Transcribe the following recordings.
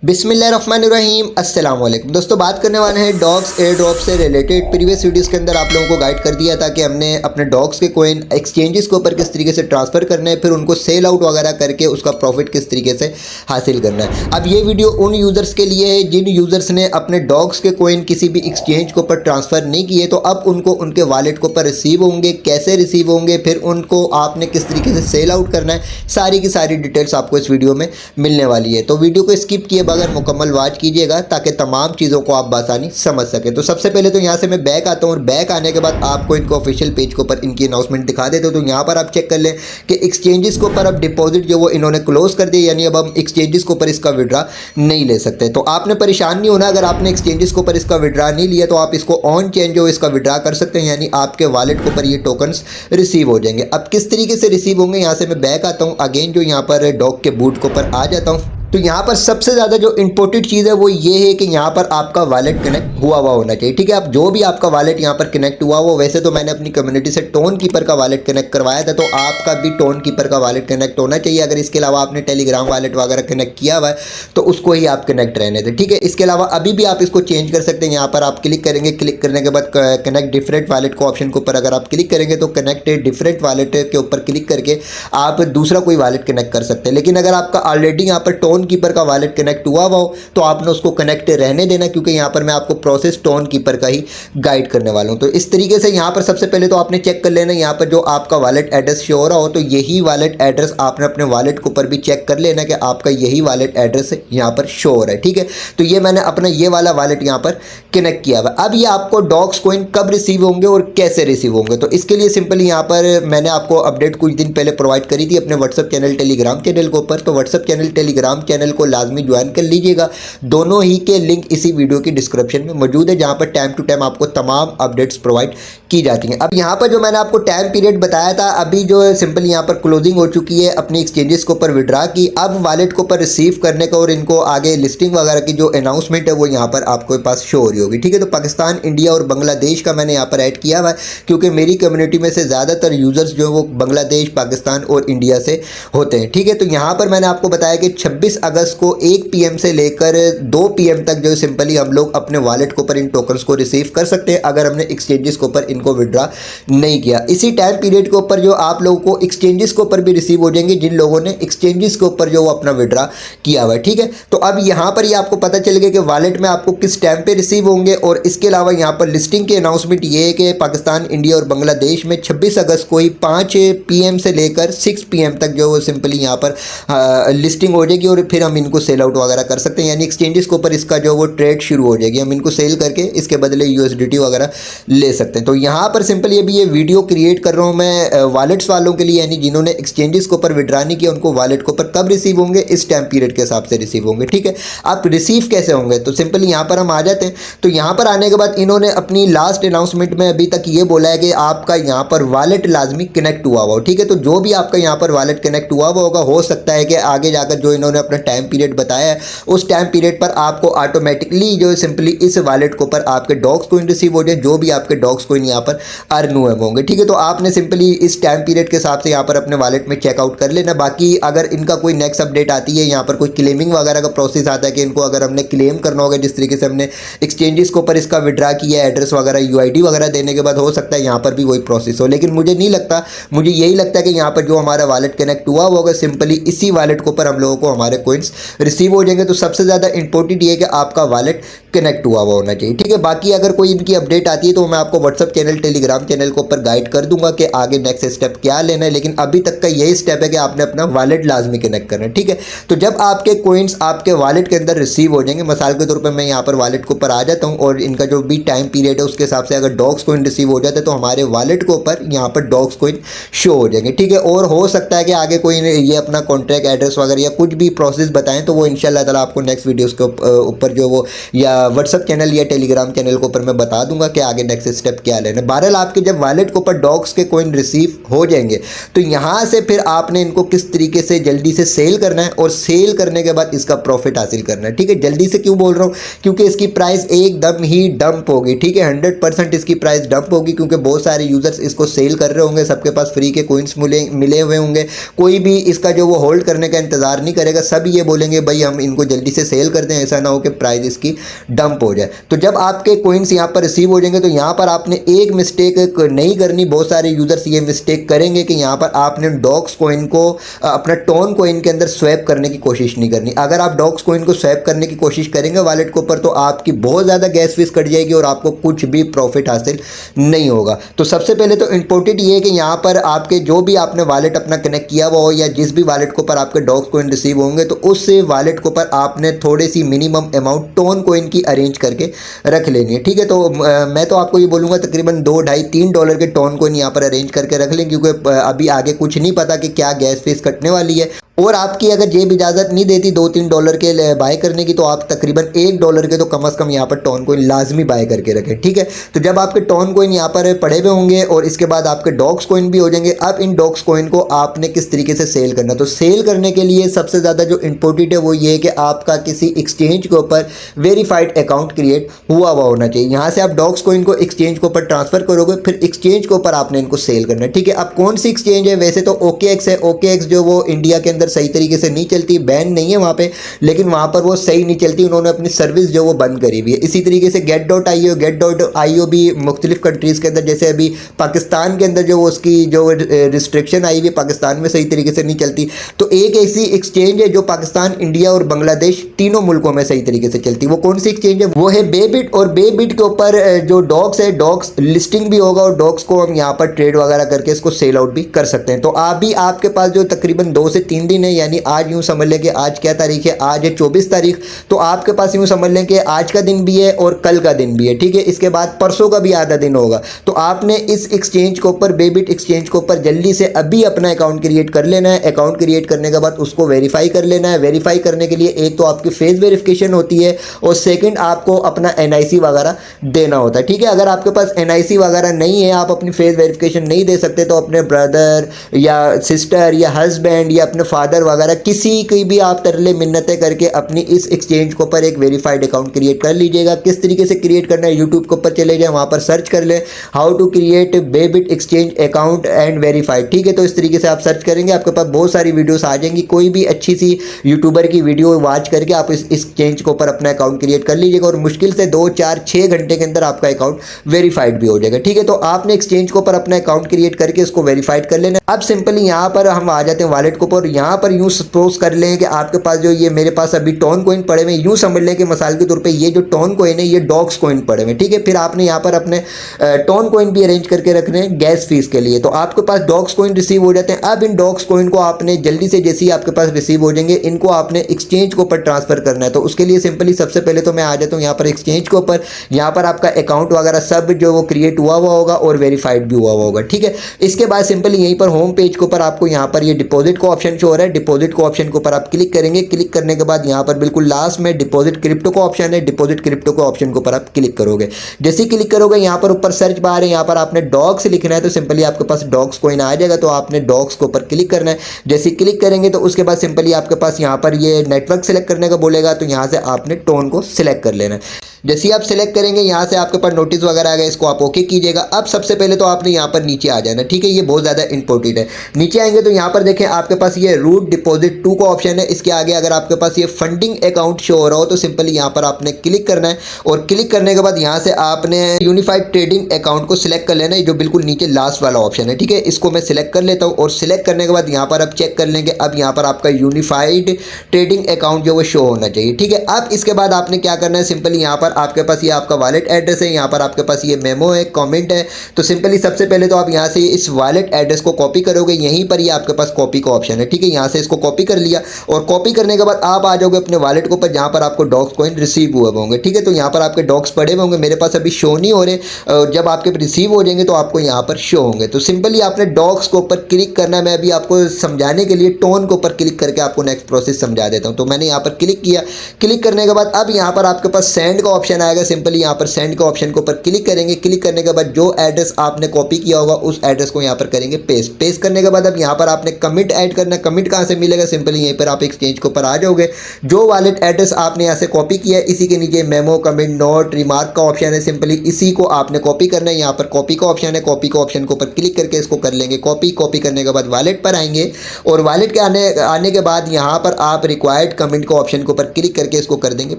बिस्मिल्लाहिर्रहमानिर्रहीम अस्सलाम वालेकुम दोस्तों, बात करने वाले हैं डॉग्स एयर ड्रॉप से रिलेटेड। प्रीवियस वीडियोस के अंदर आप लोगों को गाइड कर दिया था कि हमने अपने डॉग्स के कोइन एक्सचेंजेस के ऊपर किस तरीके से ट्रांसफ़र करना है, फिर उनको सेल आउट वगैरह करके उसका प्रॉफिट किस तरीके से हासिल करना है। अब ये वीडियो उन यूज़र्स के लिए है जिन यूज़र्स ने अपने डॉग्स के कोइन किसी भी एक्सचेंज के ऊपर ट्रांसफ़र नहीं किए, तो अब उनको उनके वॉलेट के ऊपर रिसीव होंगे, कैसे रिसीव होंगे, फिर उनको आपने किस तरीके से सेल आउट करना है, सारी की सारी डिटेल्स आपको इस वीडियो में मिलने वाली है। तो वीडियो को स्किप किए बगैर मुकम्मल वॉच कीजिएगा ताकि तमाम चीज़ों को आप बासानी समझ सकें। तो सबसे पहले तो यहाँ से मैं बैक आता हूँ और बैक आने के बाद आपको इनको ऑफिशियल पेज के ऊपर इनकी अनाउंसमेंट दिखा देते हो। तो यहाँ पर आप चेक कर लें कि एक्सचेंजेस के ऊपर अब डिपॉजिट जो वो इन्होंने क्लोज कर दिया, यानी अब हम एक्सचेंजेस के ऊपर इसका विड्रा नहीं ले सकते। तो आपने परेशान नहीं होना, अगर आपने एक्सचेंजेस के ऊपर इसका विड्रा नहीं लिया तो आप इसको ऑन चेंज जो इसका विड्रा कर सकते हैं, यानी आपके वॉलेट के ऊपर ये टोकन्स रिसीव हो जाएंगे। अब किस तरीके से रिसीव होंगे, यहाँ से मैं बैक आता हूँ अगेन, जो यहाँ पर डॉग के बूट के ऊपर आ जाता हूँ। तो यहाँ पर सबसे ज़्यादा जो इंपॉर्टेंट चीज़ है वो ये है कि यहाँ पर आपका वॉलेट कनेक्ट हुआ होना चाहिए। ठीक है, आप जो भी आपका वॉलेट यहाँ पर कनेक्ट हुआ हो, वैसे तो मैंने अपनी कम्युनिटी से टोन कीपर का वॉलेट कनेक्ट करवाया था, तो आपका भी टोन कीपर का वॉलेट कनेक्ट होना चाहिए। अगर इसके अलावा आपने टेलीग्राम वॉलेट वगैरह कनेक्ट किया हुआ है तो उसको ही आप कनेक्ट रहने दें। ठीक है, इसके अलावा अभी भी आप इसको चेंज कर सकते हैं। यहाँ पर आप क्लिक करेंगे, क्लिक करने के बाद कनेक्ट डिफरेंट वॉलेट को ऑप्शन के ऊपर अगर आप क्लिक करेंगे तो कनेक्ट डिफरेंट वॉलेट के ऊपर क्लिक करके आप दूसरा कोई वॉलेट कनेक्ट कर सकते हैं। लेकिन अगर आपका ऑलरेडी यहाँ पर टोन कीपर का वॉलेट कनेक्ट हुआ हो तो आपने उसको कनेक्ट रहने देना, क्योंकि यहाँ पर मैं आपको प्रोसेस टोन कीपर का ही गाइड करने वाला हूँ। तो इस तरीके से यहाँ पर सबसे पहले तो आपने चेक कर लेना, यहाँ पर जो आपका वॉलेट एड्रेस शो हो रहा हो तो यही वॉलेट एड्रेस आपने अपने वॉलेट के ऊपर भी चेक कर लेना कि आपका यही वॉलेट एड्रेस यहाँ पर शो हो रहा है। ठीक है, तो ये मैंने अपना ये वाला वॉलेट यहाँ पर कनेक्ट किया हुआ। अब ये आपको डॉग्स कोइन कब रिसीव होंगे और कैसे रिसीव होंगे, तो इसके लिए सिंपली यहाँ पर मैंने आपको अपडेट कुछ दिन पहले प्रोवाइड करी थी अपने व्हाट्सअप चैनल टेलीग्राम चैनल के ऊपर। तो व्हाट्सअप चैनल टेलीग्राम चैनल को लाजमी ज्वाइन कर लीजिएगा। दोनों ही के लिंक इसी वीडियो की डिस्क्रिप्शन में मौजूद है, जहां पर टाइम टू टाइम आपको तमाम अपडेट्स प्रोवाइड की जाती हैं। अब यहां पर जो मैंने आपको टाइम पीरियड बताया था, अभी जो है सिंपल यहां पर क्लोजिंग हो चुकी है अपनी एक्सचेंजेस के ऊपर विड्रा की। अब वॉलेट के ऊपर रिसीव करने का और इनको आगे लिस्टिंग वगैरह की जो अनाउंसमेंट है वो यहाँ पर आपके पास शो हो रही होगी। ठीक है, तो पाकिस्तान, इंडिया और बांग्लादेश का मैंने यहाँ पर ऐड किया हुआ है, क्योंकि मेरी कम्युनिटी में से ज़्यादातर यूज़र्स जो है वो बांग्लादेश, पाकिस्तान और इंडिया से होते हैं। ठीक है, तो यहाँ पर मैंने आपको बताया कि 26 अगस्त को 1 PM से लेकर 2 PM तक जो सिंपली हम लोग अपने वॉलेट के ऊपर इन टोकन्स को रिसीव कर सकते हैं, अगर हमने एक्सचेंजेस के ऊपर इनको विड्रा नहीं किया। इसी टाइम पीरियड के ऊपर जो आप लोगों को एक्सचेंजेस के ऊपर भी रिसीव हो जाएंगे जिन लोगों ने एक्सचेंजेस के ऊपर जो वो अपना विड्रा किया हुआ है। ठीक है, तो अब यहाँ पर ये आपको पता चल गया कि वॉलेट में आपको किस टाइम पे रिसीव होंगे। और इसके अलावा यहाँ पर लिस्टिंग की अनाउंसमेंट ये है कि पाकिस्तान, इंडिया और बांग्लादेश में 26 अगस्त को ही 5 PM से लेकर 6 PM तक जो वो सिंपली यहाँ पर लिस्टिंग हो जाएगी और फिर हम इनको सेल आउट वगैरह कर सकते हैं, यानी एक्सचेंजेस के ऊपर इसका जो वो ट्रेड शुरू हो जाएगी। हम इनको सेल करके इसके बदले USDT वगैरह ले सकते हैं। तो यहाँ पर सिंपली अभी ये वीडियो क्रिएट कर रहा हूँ मैं वॉलेट्स वालों के लिए, यानी जिन्होंने एक्सचेंजेस के ऊपर विड्रा नहीं किया उनको वॉलेट के ऊपर कब रिसीव होंगे, इस टाइम पीरियड के हिसाब से रिसीव होंगे। ठीक है, आप रिसीव कैसे होंगे, तो सिंपली यहाँ पर हम आ जाते हैं। तो यहाँ पर आने के बाद इन्होंने अपनी लास्ट अनाउंसमेंट में अभी तक ये बोला है कि आपका यहाँ पर वॉलेट लाजमी कनेक्ट हुआ हुआ। ठीक है, तो जो भी आपका यहाँ पर वॉलेट कनेक्ट हुआ हुआ होगा, हो सकता है कि आगे जाकर जो इन्होंने अपना टाइम पीरियड बताया है उस टाइम पीरियड पर आपको ऑटोमेटिकली जो सिंपली इस वॉलेट के ऊपर आपके डॉग्स कोइन रिसीव हो जाए, जो भी आपके डॉग्स कोइन यहाँ पर अर्न हुए होंगे। ठीक है, तो आपने सिंपली इस टाइम पीरियड के हिसाब से यहाँ पर अपने वॉलेट में चेकआउट कर लेना। बाकी अगर इनका कोई नेक्स्ट अपडेट आती है, यहाँ पर कोई क्लेमिंग वगैरह का प्रोसेस आता है कि इनको अगर हमने क्लेम करना होगा, जिस तरीके से हमने एक्सचेंजेस के ऊपर इसका विड्रा किया, एड्रेस वगैरह UID वगैरह देने के बाद हो सकता है यहाँ पर भी वही प्रोसेस हो, लेकिन मुझे नहीं लगता। मुझे यही लगता है कि यहाँ पर जो हमारा वॉलेट कनेक्ट हुआ होगा सिंपली इसी वॉलेट के ऊपर हम लोगों को हमारे कोइंस रिसीव हो जाएंगे। तो सबसे ज़्यादा इंपॉर्टेंट ये है कि आपका वॉलेट कनेक्ट हुआ होना चाहिए। ठीक है, बाकी अगर कोई इनकी अपडेट आती है तो मैं आपको व्हाट्सअप चैनल, टेलीग्राम चैनल के ऊपर गाइड कर दूंगा कि आगे नेक्स्ट स्टेप क्या लेना है, लेकिन अभी तक का यही स्टेप है कि आपने अपना वॉलेट लाजमी कनेक्ट करना है। ठीक है, तो जब आपके कोइंस आपके वॉलेट के अंदर रिसीव हो जाएंगे, मिसाल के तौर पर मैं यहाँ पर वॉलेट के ऊपर आ जाता हूँ और इनका जो भी टाइम पीरियड है उसके हिसाब से अगर डॉग्स कोइन रिसीव हो जाते हैं तो हमारे वॉलेट के ऊपर यहाँ पर डॉग्स कोइन शो हो जाएंगे। ठीक है, और हो सकता है कि आगे कोई ये अपना कॉन्ट्रैक्ट एड्रेस वगैरह या कुछ भी प्रोसेस बताएं तो वो इंशाल्लाह ताला आपको नेक्स्ट वीडियोस के ऊपर जो वो या व्हाट्सअप चैनल या टेलीग्राम चैनल के ऊपर मैं बता दूंगा कि आगे नेक्स्ट स्टेप क्या लेना। करना है। बहरहाल आपके जब वॉलेट के ऊपर डॉग्स के कॉइन रिसीव हो जाएंगे तो यहाँ से फिर आपने इनको किस तरीके से जल्दी से सेल करना है और सेल करने के बाद इसका प्रॉफिट हासिल करना है। ठीक है, जल्दी से क्यों बोल रहा हूँ, क्योंकि इसकी प्राइस एकदम ही डंप होगी। ठीक है, 100% इसकी प्राइस डंप होगी, क्योंकि बहुत सारे यूजर्स इसको सेल कर रहे होंगे, सबके पास फ्री के कॉइन्स मिले हुए होंगे, कोई भी इसका जो वो होल्ड करने का इंतजार नहीं करेगा, सब ये बोलेंगे भाई हम इनको जल्दी से सेल कर दें, ऐसा ना हो कि प्राइस इसकी डंप हो जाए। तो जब आपके कॉइन्स यहाँ पर रिसीव हो जाएंगे तो यहाँ पर आपने एक मिस्टेक नहीं करनी, बहुत सारे यूजर्स ये मिस्टेक करेंगे कि यहाँ पर आपने डॉग्स कॉइन को अपना टोन कॉइन के अंदर स्वैप करने की कोशिश नहीं करनी। अगर आप डॉग्स कॉइन को स्वैप करने की कोशिश करेंगे वॉलेट के ऊपर तो आपकी बहुत ज़्यादा गैस फीस कट जाएगी और आपको कुछ भी प्रॉफिट हासिल नहीं होगा। तो सबसे पहले तो इंपॉर्टेंट ये है कि यहाँ पर आपके जो भी आपने वॉलेट अपना कनेक्ट किया हुआ हो या जिस भी वॉलेट के ऊपर आपके डॉग्स कॉइन रिसीव होंगे तो उस वॉलेट के ऊपर आपने थोड़ी सी मिनिमम अमाउंट टोन कॉइन की अरेंज करके रख लेनी है। ठीक है, तो मैं तो आपको ये बोलूँगा तकरीबन $2, $2.5, $3 के टोन कॉइन यहाँ पर अरेंज करके रख लें, क्योंकि अभी आगे कुछ नहीं पता कि क्या गैस फीस कटने वाली है। और आपकी अगर जेब इजाज़त नहीं देती $2-3 के बाय करने की तो आप तकरीबन $1 के तो कम से कम यहाँ पर टोन कॉइन लाजमी बाय करके रखें। ठीक है, तो जब आपके टोन कॉइन यहाँ पर पड़े हुए होंगे और इसके बाद आपके डॉग्स कॉइन भी हो जाएंगे, अब इन डॉग्स कॉइन को आपने किस तरीके से सेल करना। तो सेल करने के लिए सबसे ज़्यादा जो इंपॉर्टेंट है वो ये है कि आपका किसी एक्सचेंज के ऊपर वेरीफाइड अकाउंट क्रिएट हुआ होना चाहिए। यहाँ से आप डॉग्स कॉइन को एक्सचेंज के ऊपर ट्रांसफ़र करोगे, फिर एक्सचेंज के ऊपर आपने इनको सेल करना है। ठीक है, अब कौन सी एक्सचेंज है, वैसे तो OKX है। OKX जो वो इंडिया के अंदर सही तरीके से नहीं चलती, बैन नहीं है वहाँ पे, लेकिन वहाँ पर वो सही नहीं चलती, उन्होंने अपनी सर्विस जो वो बंद करी हुई है। इसी तरीके से get.io भी मुख्तलिफ कंट्रीज़ के अंदर, जैसे अभी पाकिस्तान के अंदर जो उसकी जो रिस्ट्रिक्शन आई हुई है पाकिस्तान में सही तरीके से नहीं चलती। तो एक ऐसी एक्सचेंज है जो पाकिस्तान, इंडिया और बांग्लादेश तीनों मुल्कों में सही तरीके से चलती है। वो कौन सी एक्सचेंज है, वो है बेबिट। और बेबिट के ऊपर जो डॉग्स है, डॉग्स लिस्टिंग भी होगा और डॉग्स को हम यहाँ पर ट्रेड वगैरह करके इसको सेल आउट भी कर सकते हैं। तो अभी आपके पास जो तकरीबन 2 से 3 दिन है, यानी आज यूँ समझ लें कि आज क्या तारीख है, आज है 24 तारीख, तो आपके पास यूँ समझ लें कि आज का दिन भी है और कल का दिन भी है। ठीक है, इसके बाद परसों का भी आधा दिन होगा। तो आपने इस एक्सचेंज के ऊपर, बेबिट एक्सचेंज के ऊपर जल्दी से अभी अपना अकाउंट क्रिएट कर लेना है। अकाउंट क्रिएट करने के बाद उसको वेरीफाई कर लेना है। वेरीफाई करने के लिए एक तो आपकी फेस वेरिफिकेशन होती है और सेकंड आपको अपना NIC वगैरह देना होता है। ठीक है, अगर आपके पास NIC वगैरह नहीं है, आप अपनी फेस वेरिफिकेशन नहीं दे सकते, तो अपने ब्रदर या सिस्टर या हस्बैंड या अपने फादर वगैरह किसी की भी आप तरले मिन्नतें करके अपनी इस एक्सचेंज के ऊपर एक वेरीफाइड अकाउंट क्रिएट कर लीजिएगा। किस तरीके से क्रिएट करना है, यूट्यूब के ऊपर चले जाए, वहाँ पर सर्च कर लें how to create Bybit exchange account and verified. ठीक है, तो इस तरीके से आप सर्च करेंगे, आपके पास बहुत सारी वीडियोस आ जाएंगी। कोई भी अच्छी सी यूट्यूबर की वीडियो वॉच करके आप इस एक्सचेंज के ऊपर अपना अकाउंट क्रिएट कर लीजिएगा और मुश्किल से 2, 4, 6 घंटे के अंदर आपका अकाउंट वेरीफाइड भी हो जाएगा। ठीक है, तो आपने एक्सचेंज के ऊपर अपना अकाउंट क्रिएट करके इसको वेरीफाइड कर लेना। अब सिंपली यहाँ पर हम आ जाते हैं वॉलेट के ऊपर। यहाँ पर यूँ सपोज कर लें कि आपके पास जो ये मेरे पास अभी टोन कॉइन पड़े हुए, यूँ समझ लें कि मिसाल के तौर पे ये जो टोन कॉइन है ये डॉग्स कॉइन पड़े हुए। ठीक है, फिर आपने यहाँ पर अपने टोन कॉइन भी अरेंज करके रखने हैं गैस फीस के लिए। तो आपके पास डॉग्स कॉइन रिसीव हो जाते हैं। अब इन डॉग्स कॉइन को आपने जल्दी से, जैसे ही आपके पास रिसीव हो जाएंगे, इनको आपने एक्सचेंज के ऊपर ट्रांसफर करना है। तो उसके लिए सिंपली सबसे पहले तो मैं आ जाता हूँ यहाँ पर एक्सचेंज के ऊपर। यहाँ पर आपका अकाउंट वगैरह सब जो वो क्रिएट हुआ होगा और वेरीफाइड भी हुआ होगा। ठीक है, इसके बाद सिंपली यहीं पर होम पेज के ऊपर आपको यहाँ पर ये डिपॉजिट का ऑप्शन शो हो रहा है। डिपॉजिट का ऑप्शन के ऊपर आप क्लिक करेंगे। क्लिक करने के बाद यहाँ पर बिल्कुल लास्ट में डिपॉजिट क्रिप्टो का ऑप्शन है। डिपॉजिट क्रिप्टो का ऑप्शन के ऊपर आप क्लिक करोगे। जैसे ही क्लिक करोगे यहाँ पर ऊपर सर्च बार है, यहाँ पर आपने डॉग्स लिखना है, तो सिंपली आपके पास डॉग्स कॉइन आ जाएगा। तो आपने डॉग्स के ऊपर क्लिक करना है। जैसे क्लिक करेंगे तो उसके बाद सिंपली आपके पास यहाँ पर ये नेटवर्क सेलेक्ट करने का बोलेगा, तो यहाँ से आपने टोन को सिलेक्ट कर लेना है। जैसे ही आप सिलेक्ट करेंगे यहाँ से आपके पास नोटिस वगैरह आ गया, इसको आप ओके कीजिएगा। अब सबसे पहले तो आपने यहाँ पर नीचे आ जाना। ठीक है, ये बहुत ज़्यादा इंपॉर्टेंट है। नीचे आएंगे तो यहाँ पर देखें आपके पास ये रूट डिपॉजिट 2 का ऑप्शन है। इसके आगे अगर आपके पास ये फंडिंग अकाउंट शो हो रहा हो तो सिंपली यहाँ पर आपने क्लिक करना है और क्लिक करने के बाद यहाँ से आपने यूनिफाइड ट्रेडिंग अकाउंट को सिलेक्ट कर लेना है, जो बिल्कुल नीचे लास्ट वाला ऑप्शन है। ठीक है, इसको मैं सिलेक्ट कर लेता हूँ और सिलेक्ट करने के बाद यहाँ पर आप चेक कर लेंगे। अब यहाँ पर आपका यूनिफाइड ट्रेडिंग अकाउंट जो वो शो होना चाहिए। ठीक है, अब इसके बाद आपने क्या करना है, सिंपली यहाँ पर आपके पास ये आपका वॉलेट एड्रेस है, यहाँ पर आपके पास ये मेमो है, कमेंट है। तो सिंपली सबसे पहले तो आप यहाँ से इस वॉलेट एड्रेस को कॉपी करोगे। यहीं पर ये आपके पास कॉपी का ऑप्शन है। ठीक है, यहाँ से इसको कॉपी कर लिया और कॉपी करने के बाद आप आ जाओगे अपने वॉलेट के ऊपर जहाँ पर आपको डॉग्स कॉइन रिसीव हुए होंगे। ठीक है, तो यहाँ पर आपके डॉग्स पड़े हुए होंगे, मेरे पास अभी शो नहीं हो रहे। जब आपके रिसीव हो जाएंगे तो आपको यहाँ पर शो होंगे। तो सिंपली आपने डॉग्स के ऊपर क्लिक करना है। मैं अभी आपको समझाने के लिए टोन के ऊपर क्लिक करके आपको नेक्स्ट प्रोसेस समझा देता हूँ। तो मैंने यहाँ पर क्लिक किया। क्लिक करने के बाद अब यहाँ पर आपके पास सेंड का ऑप्शन आएगा, सिंपली यहाँ पर सेंड के ऑप्शन के ऊपर क्लिक करेंगे। क्लिक करने के बाद जो एड्रेस आपने कॉपी किया होगा उस एड्रेस को यहाँ पर करेंगे पेस्ट। पेस्ट करने के बाद अब यहाँ पर आपने कमिट ऐड करना है। कमिट कहाँ से मिलेगा, सिंपली यहीं पर आप एक्सचेंज के ऊपर आ जाओगे। जो वॉलेट एड्रेस आपने यहाँ से कॉपी किया है इसी के नीचे मेमो, कमेंट, नोट, रिमार्क का ऑप्शन है, सिंपली इसी को आपने कॉपी करना है। यहाँ पर कॉपी का ऑप्शन है, कॉपी का ऑप्शन के ऊपर क्लिक करके इसको कर लेंगे कॉपी। कॉपी करने के बाद वॉलेट पर आएंगे और वॉलेट के आने के बाद यहाँ पर आप रिक्वायर्ड कमेंट के ऑप्शन के ऊपर क्लिक करके इसको कर देंगे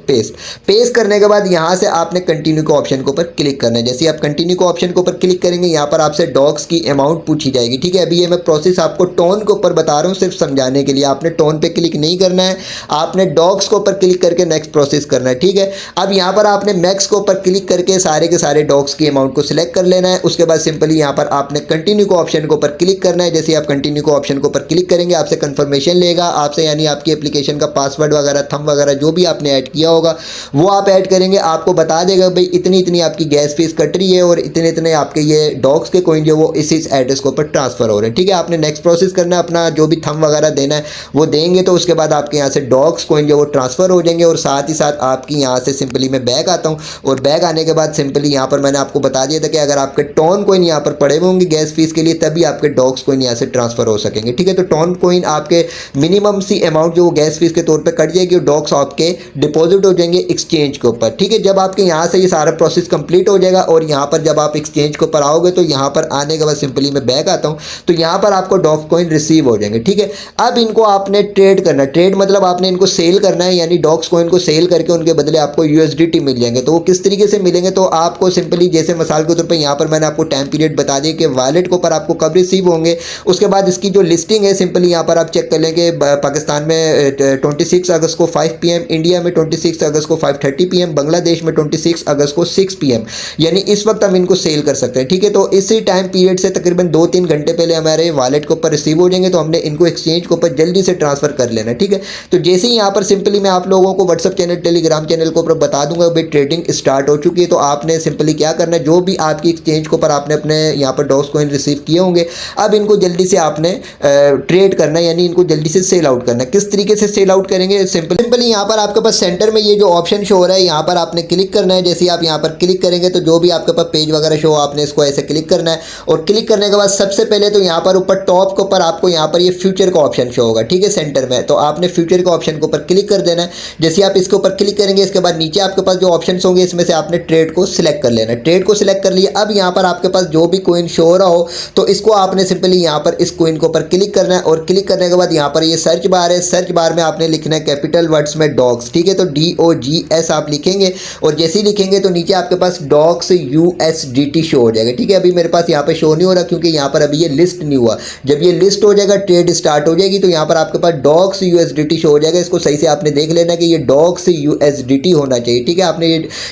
पेस्ट। पेस्ट करने के बाद यहाँ से आपने कंटिन्यू के ऑप्शन के ऊपर क्लिक करना है। जैसे आप कंटिन्यू के ऑप्शन के ऊपर क्लिक करेंगे यहाँ पर आपसे डॉग्स की अमाउंट पूछी जाएगी। ठीक है, अभी ये मैं प्रोसेस आपको टोन के ऊपर बता रहा हूँ सिर्फ समझाने के लिए। आपने टोन पे क्लिक नहीं करना है, आपने डॉग्स के ऊपर क्लिक करके नेक्स्ट प्रोसेस करना है। ठीक है, अब यहाँ पर आपने मैक्स के ऊपर क्लिक करके सारे के सारे डॉग्स की अमाउंट को सिलेक्ट कर लेना है। उसके बाद सिंपली यहाँ पर आपने कंटिन्यू के ऑप्शन के ऊपर क्लिक करना है। जैसे आप कंटिन्यू के ऑप्शन के ऊपर क्लिक करेंगे आपसे कंफर्मेशन लेगा, आपसे यानी आपकी एप्लीकेशन का पासवर्ड वगैरह, थंब वगैरह जो भी आपने ऐड किया होगा वो आप ऐड करेंगे। आपको बता देगा भाई इतनी इतनी आपकी गैस फीस कट रही है और इतने इतने आपके ये डॉग्स के कॉइन जो वो इस एड्रेस के ऊपर ट्रांसफर हो रहे हैं। ठीक है, आपने नेक्स्ट प्रोसेस करना है, अपना जो भी थंब वगैरह देना है वो देंगे तो उसके बाद आपके यहाँ से डॉग्स कॉइन जो वो ट्रांसफर हो जाएंगे। और साथ ही साथ आपकी यहाँ से सिंपली मैं बैक आता हूँ और बैक आने के बाद सिंपली यहाँ पर मैंने आपको बता दिया था कि अगर आपके टोन कॉइन यहाँ पर पड़े हुए होंगे गैस फीस के लिए तभी आपके डॉग्स कॉइन यहाँ से ट्रांसफर हो सकेंगे। ठीक है, तो टोन कॉइन आपके मिनिमम सी अमाउंट जो गैस फीस के तौर पे कट जाएगी और डॉग्स आपके डिपॉजिट हो जाएंगे एक्सचेंज के ऊपर। ठीक है, जब आपके यहाँ से ये सारा प्रोसेस कंप्लीट हो जाएगा और यहाँ पर जब आप एक्सचेंज के ऊपर आओगे तो यहाँ पर आने के बाद सिंपली मैं बैक आता हूँ तो यहाँ पर आपको डॉग्स कॉइन रिसीव हो जाएंगे। ठीक है, अब इनको आपने ट्रेड करना है। ट्रेड मतलब आपने इनको सेल करना है, यानी डॉग्स कॉइन को सेल करके उनके बदले आपको यूएसडीटी मिल जाएंगे। तो वो किस तरीके से मिलेंगे, तो आपको सिंपली जैसे मिसाल के तौर पर यहाँ पर मैंने आपको टाइम पीरियड बता दिया कि वॉलेट के ऊपर आपको कब रिसीव होंगे। उसके बाद इसकी जो लिस्टिंग है सिंपली यहाँ पर आप चेक कर लेंगे। पाकिस्तान में 26 अगस्त को 5 PM, इंडिया में 26 अगस्त को 5:30 PM, बांग्लादेश में 26 अगस्त को 6 PM, यानी इस वक्त हम इनको सेल कर सकते हैं। ठीक है, तो इसी टाइम पीरियड से तकरीबन 2-3 घंटे पहले हमारे वॉलेट के ऊपर रिसीव हो जाएंगे तो हमने इनको एक्सचेंज के ऊपर जल्दी से ट्रांसफर कर लेना। ठीक है, तो जैसे ही यहाँ पर सिंपली मैं आप लोगों को व्हाट्सअप चैनल, टेलीग्राम चैनल के ऊपर बता दूंगा भाई ट्रेडिंग स्टार्ट हो चुकी है। तो आपने सिंपली क्या करना है, जो भी आपकी एक्सचेंज के ऊपर आपने अपने यहाँ पर डॉग्स कॉइन रिसीव किए होंगे अब इनको जल्दी से आपने ट्रेड करना है, यानी इनको जल्दी से सेल आउट करना है। किस तरीके से सेल आउट करेंगे, सिंपली यहाँ पर आपके पास सेंटर में ये जो ऑप्शन शो हो रहा है यहाँ पर आपने क्लिक करना है। जैसे आप यहाँ पर क्लिक करेंगे तो जो भी आपके पास पेज वगैरह शो आपने इसको ऐसे क्लिक करना है और क्लिक करने के बाद सबसे पहले तो यहाँ पर ऊपर टॉप के ऊपर आपको यहाँ पर ये फ्यूचर का ऑप्शन शो होगा। ठीक है, सेंटर में तो आपने फ्यूचर के ऑप्शन के ऊपर क्लिक कर देना है। जैसे आप इसके ऊपर क्लिक करेंगे इसके बाद नीचे आपके पास जो ऑप्शन होंगे इसमें से आपने ट्रेड को सिलेक्ट कर लेना है। ट्रेड को सिलेक्ट कर लिया, अब यहाँ पर आपके पास जो भी कॉइन शो हो रहा हो तो इसको आपने सिंपली यहाँ पर इस कॉइन के ऊपर क्लिक करना है और क्लिक करने के बाद यहाँ पर ये सर्च बार है, सर्च बार में आपने लिखना है कैपिटल वर्ड्स में डॉग्स। ठीक है, तो DOGS आप लिखेंगे और जैसे ही लिखेंगे तो नीचे आपके पास डॉग्स USDT शो हो जाएगा। ठीक है, अभी मेरे पास यहाँ पर शो नहीं हो रहा क्योंकि यहाँ पर अभी ये लिस्ट नहीं हुआ। जब ये लिस्ट हो जाएगा, ट्रेड स्टार्ट हो जाएगी तो यहाँ पर आपके पास डॉग्स USDT शो हो जाएगा। इसको सही से आपने देख लेना कि ये डॉग्स USDT होना चाहिए। ठीक है, आपने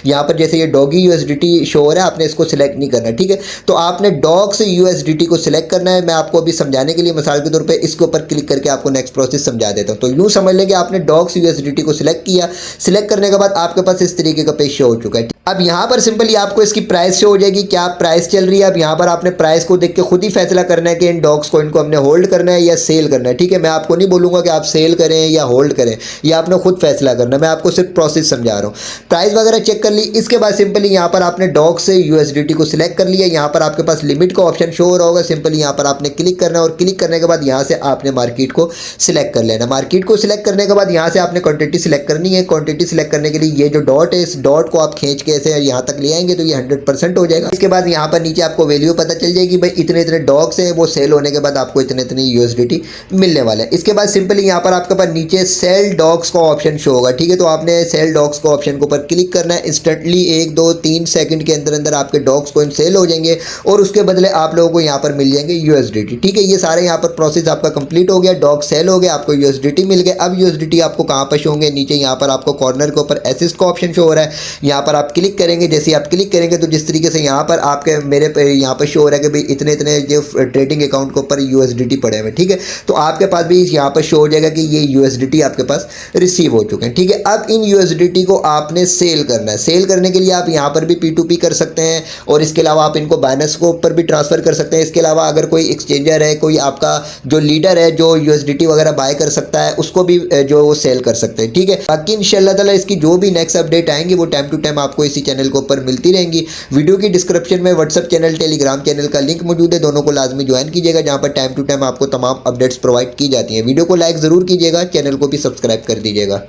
यहाँ पर जैसे ये डॉगी USDT शो हो रहा है आपने इसको सिलेक्ट नहीं करना। ठीक है, तो आपने डॉग्स USDT को सिलेक्ट करना है। मैं आपको अभी समझाने के लिए मिसाल के तौर पे इसके ऊपर क्लिक करके आपको नेक्स्ट प्रोसेस समझा देता हूँ। तो यूँ समझ लेंगे आपने डॉग्स USDT को सिलेक्ट किया। सिलेक्ट करने के बाद आपके पास इस तरीके का पेज शो हो चुका है। अब यहाँ पर सिंपली आपको इसकी प्राइस शो हो जाएगी, क्या प्राइस चल रही है। अब यहाँ पर आपने प्राइस को देख के खुद ही फैसला करना है कि इन डॉग्स कॉइन को हमने होल्ड करना है या सेल करना है। ठीक है, मैं आपको नहीं बोलूँगा कि आप सेल करें या होल्ड करें, ये आपने खुद फैसला करना है। मैं आपको सिर्फ प्रोसेस समझा रहा हूँ। प्राइस वगैरह चेक कर ली, इसके बाद सिंपली यहाँ पर आपने डॉग से USDT को सिलेक्ट कर लिया। यहाँ पर आपके पास लिमिट का ऑप्शन शो हो रहा होगा, सिंपली यहाँ पर आपने क्लिक करना है और क्लिक करने के बाद यहाँ से आपने मार्केट को सिलेक्ट कर लेना। मार्केट को सिलेक्ट करने के बाद यहाँ से आपने क्वांटिटी सिलेक्ट करनी है। क्वांटिटी सिलेक्ट करने के लिए ये जो डॉट है इस डॉट को आप खींच के ऐसे यहाँ तक ले आएंगे तो ये 100% हो जाएगा। इसके बाद यहाँ पर नीचे आपको वैल्यू पता चल जाएगी भाई इतने इतने डॉग्स हैं, वो सेल होने के बाद आपको इतने इतने USDT मिलने वाले हैं। इसके बाद सिंपली यहाँ पर आपके पास नीचे सेल डॉग्स का ऑप्शन शो होगा। ठीक है, तो आपने सेल डॉग्स का ऑप्शन के ऊपर क्लिक करना है। इंस्टेंटली 1-2-3 सेकंड के अंदर अंदर आपके डॉग्स कॉइन सेल हो जाएंगे और उसके बदले आप लोगों को यहाँ पर मिल जाएंगे USDT। ठीक है, ये सारे यहाँ पर प्रोसेस आपका कंप्लीट हो गया, डॉग सेल हो गया, आपको USDT मिल गए। अब USDT आपको कहाँ पर शो होंगे, नीचे यहाँ पर आपको कॉर्नर के ऊपर असिस्ट का ऑप्शन शो हो रहा है, यहाँ पर आप क्लिक क्लिक करेंगे, जैसे आप क्लिक करेंगे तो जिस तरीके से यहाँ पर आपके मेरे पे यहाँ पर शो हो रहा है कि भाई इतने इतने जो ट्रेडिंग अकाउंट के ऊपर USDT पड़े हुए हैं, ठीक है। तो आपके पास भी यहाँ पर शो हो जाएगा कि ये USDT आपके पास रिसीव हो चुके हैं, ठीक है। अब इन USDT को आपने सेल करना है। सेल करने के लिए आप यहाँ पर भी P2P कर सकते हैं और इसके अलावा आप इनको बाइनेंस को ऊपर भी ट्रांसफ़र कर सकते हैं। इसके अलावा अगर कोई एक्सचेंजर है, कोई आपका जो लीडर है जो USDT वगैरह बाय कर सकता है, उसको भी जो वो सेल कर सकते हैं, ठीक है। बाकी इंशाल्लाह ताला इसकी जो भी नेक्स्ट अपडेट आएंगी वो टाइम टू टाइम आपको इसी चैनल के ऊपर मिलती रहेंगी। वीडियो की डिस्क्रिप्शन में व्हाट्सअप चैनल, टेलीग्राम चैनल का लिंक मौजूद है, दोनों को लाजमी ज्वाइन कीजिएगा, जहाँ पर टाइम टू टाइम आपको तमाम अपडेट्स प्रोवाइड की जाती हैं। वीडियो को लाइक ज़रूर कीजिएगा, चैनल को भी सब्सक्राइब कर दीजिएगा।